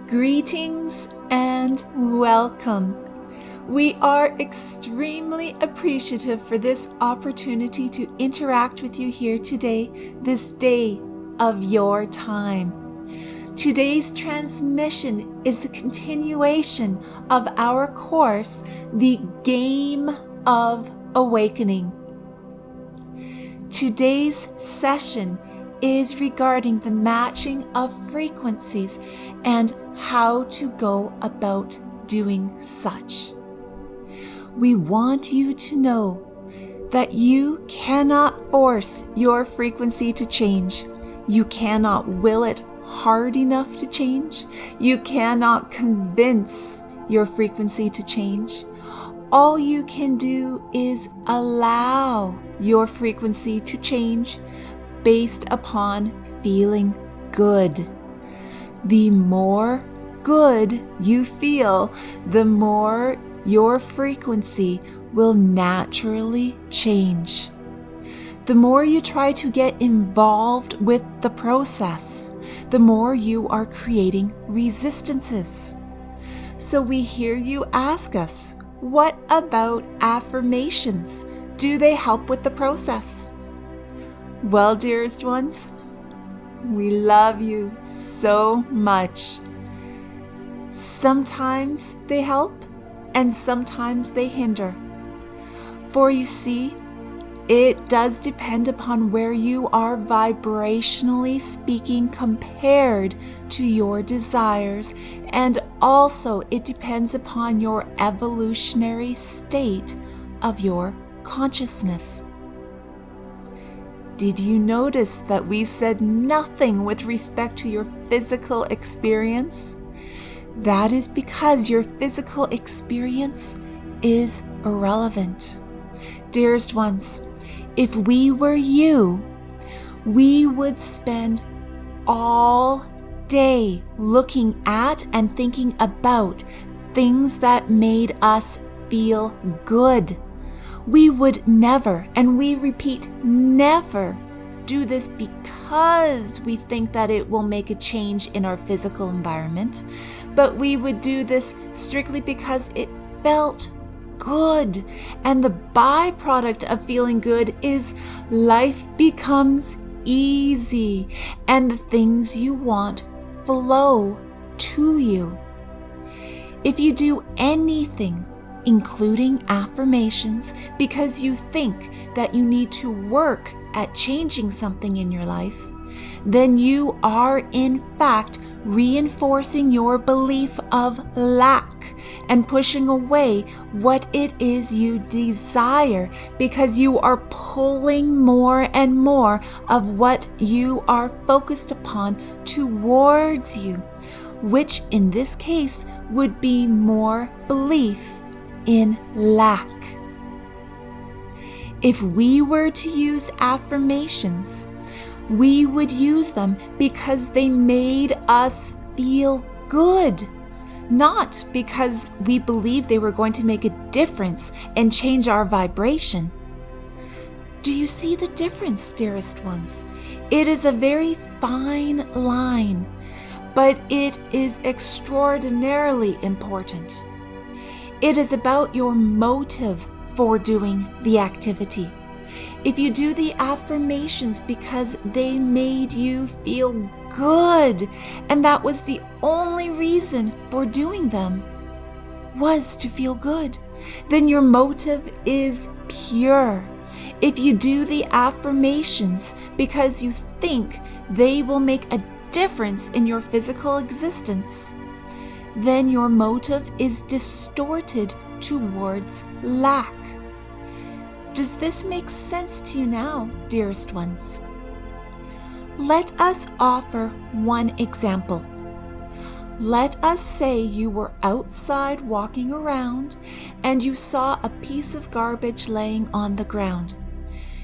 Greetings and welcome. We are extremely appreciative for this opportunity to interact with you here today, this day of your time. Today's transmission is a continuation of our course, The Game of Awakening. Today's session is regarding the matching of frequencies and how to go about doing such. We want you to know that you cannot force your frequency to change. You cannot will it hard enough to change. You cannot convince your frequency to change. All you can do is allow your frequency to change based upon feeling good. The more good you feel, the more your frequency will naturally change. The more you try to get involved with the process, the more you are creating resistances. So we hear you ask us, what about affirmations? Do they help with the process? Well, dearest ones, we love you so much. Sometimes they help and sometimes they hinder. For you see, it does depend upon where you are vibrationally speaking compared to your desires, and also it depends upon your evolutionary state of your consciousness. Did you notice that we said nothing with respect to your physical experience? That is because your physical experience is irrelevant. Dearest ones, if we were you, we would spend all day looking at and thinking about things that made us feel good. We would never, and we repeat, never do this because we think that it will make a change in our physical environment, but we would do this strictly because it felt good. And the byproduct of feeling good is life becomes easy and the things you want flow to you. If you do anything, including affirmations, because you think that you need to work at changing something in your life, then you are in fact reinforcing your belief of lack and pushing away what it is you desire, because you are pulling more and more of what you are focused upon towards you, which in this case would be more belief in lack. If we were to use affirmations, we would use them because they made us feel good, not because we believed they were going to make a difference and change our vibration. Do you see the difference, dearest ones? It is a very fine line, but it is extraordinarily important. It is about your motive for doing the activity. If you do the affirmations because they made you feel good, and that was the only reason for doing them, was to feel good, then your motive is pure. If you do the affirmations because you think they will make a difference in your physical existence, then your motive is distorted towards lack. Does this make sense to you now, dearest ones? Let us offer one example. Let us say you were outside walking around and you saw a piece of garbage laying on the ground.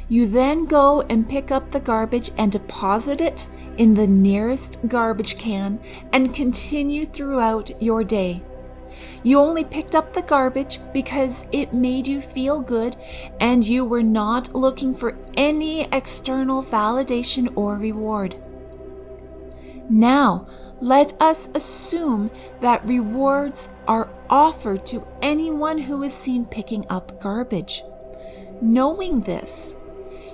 You then go and pick up the garbage and deposit it in the nearest garbage can and continue throughout your day. You only picked up the garbage because it made you feel good and you were not looking for any external validation or reward. Now, let us assume that rewards are offered to anyone who is seen picking up garbage. Knowing this,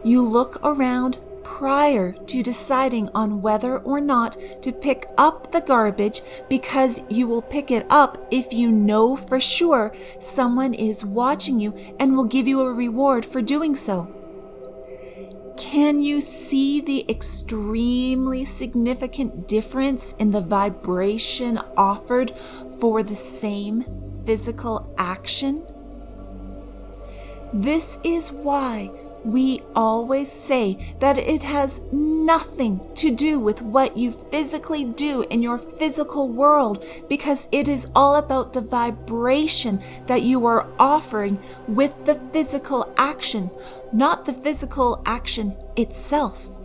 you look around prior to deciding on whether or not to pick up the garbage, because you will pick it up if you know for sure someone is watching you and will give you a reward for doing so. Can you see the extremely significant difference in the vibration offered for the same physical action? This is why we always say that it has nothing to do with what you physically do in your physical world, because it is all about the vibration that you are offering with the physical action, not the physical action itself.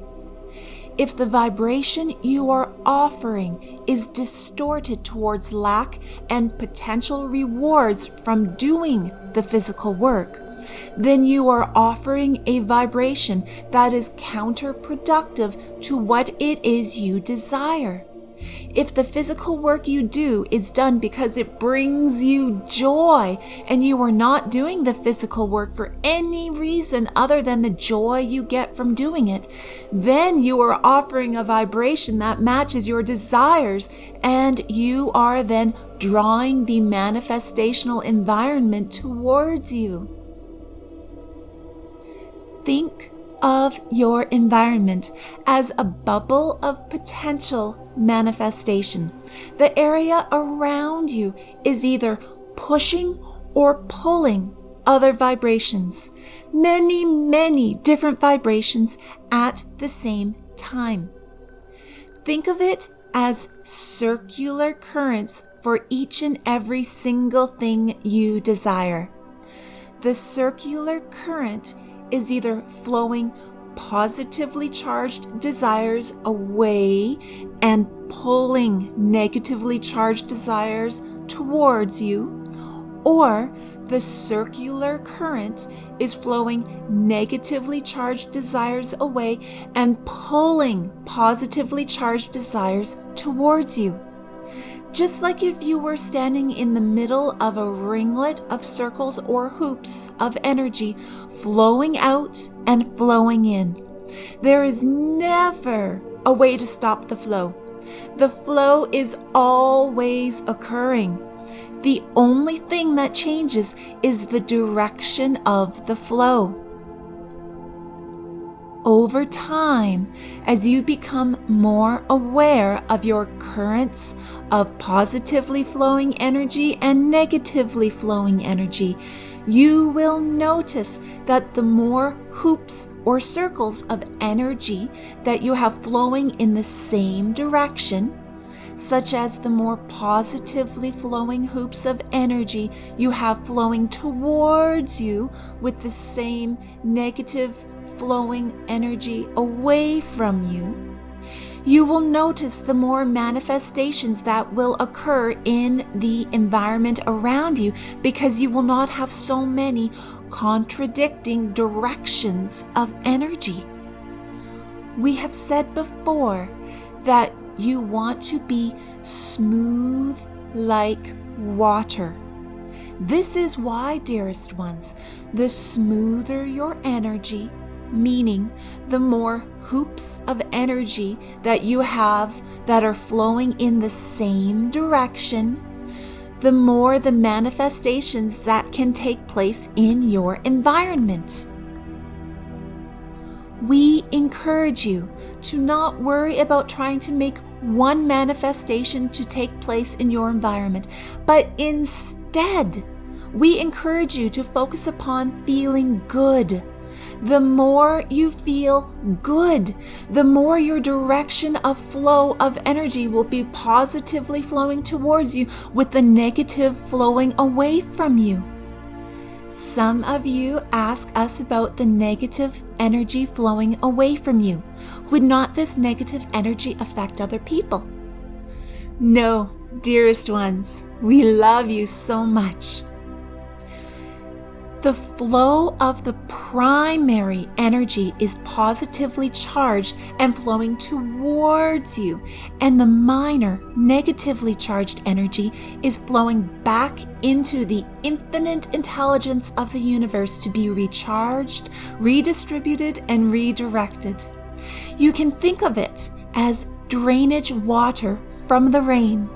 If the vibration you are offering is distorted towards lack and potential rewards from doing the physical work, then you are offering a vibration that is counterproductive to what it is you desire. If the physical work you do is done because it brings you joy, and you are not doing the physical work for any reason other than the joy you get from doing it, then you are offering a vibration that matches your desires, and you are then drawing the manifestational environment towards you. Think of your environment as a bubble of potential manifestation. The area around you is either pushing or pulling other vibrations, many different vibrations at the same time. Think of it as circular currents for each and every single thing you desire. The circular current is either flowing positively charged desires away and pulling negatively charged desires towards you, or the circular current is flowing negatively charged desires away and pulling positively charged desires towards you. Just like if you were standing in the middle of a ringlet of circles or hoops of energy flowing out and flowing in. There is never a way to stop the flow. The flow is always occurring. The only thing that changes is the direction of the flow. Over time, as you become more aware of your currents of positively flowing energy and negatively flowing energy, you will notice that the more hoops or circles of energy that you have flowing in the same direction, such as the more positively flowing hoops of energy you have flowing towards you with the same negative flowing energy away from you, you will notice the more manifestations that will occur in the environment around you, because you will not have so many contradicting directions of energy. We have said before that you want to be smooth like water. This is why, dearest ones, the smoother your energy, meaning the more hoops of energy that you have that are flowing in the same direction, the more the manifestations that can take place in your environment. We encourage you to not worry about trying to make one manifestation to take place in your environment, but instead, we encourage you to focus upon feeling good. The more you feel good, the more your direction of flow of energy will be positively flowing towards you, with the negative flowing away from you. Some of you ask us about the negative energy flowing away from you. Would not this negative energy affect other people? No, dearest ones, we love you so much. The flow of the primary energy is positively charged and flowing towards you, and the minor, negatively charged energy is flowing back into the infinite intelligence of the universe to be recharged, redistributed, and redirected. You can think of it as drainage water from the rain.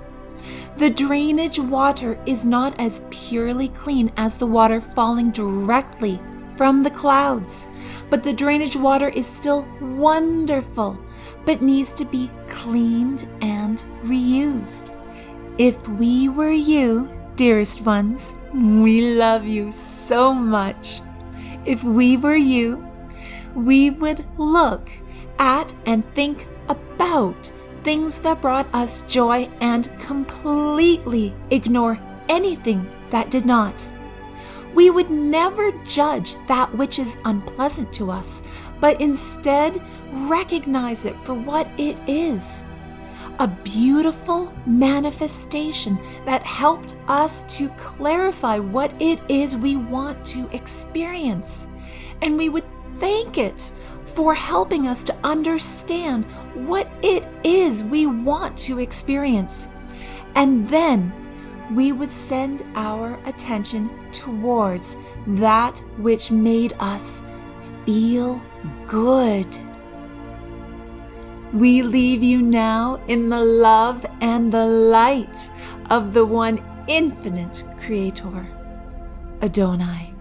The drainage water is not as purely clean as the water falling directly from the clouds, but the drainage water is still wonderful, but needs to be cleaned and reused. If we were you, dearest ones, we love you so much. If we were you, we would look at and think about things that brought us joy and completely ignore anything that did not. We would never judge that which is unpleasant to us, but instead recognize it for what it is. A beautiful manifestation that helped us to clarify what it is we want to experience. And we would thank it for helping us to understand what it is we want to experience. And then we would send our attention towards that which made us feel good. We leave you now in the love and the light of the one infinite Creator, Adonai.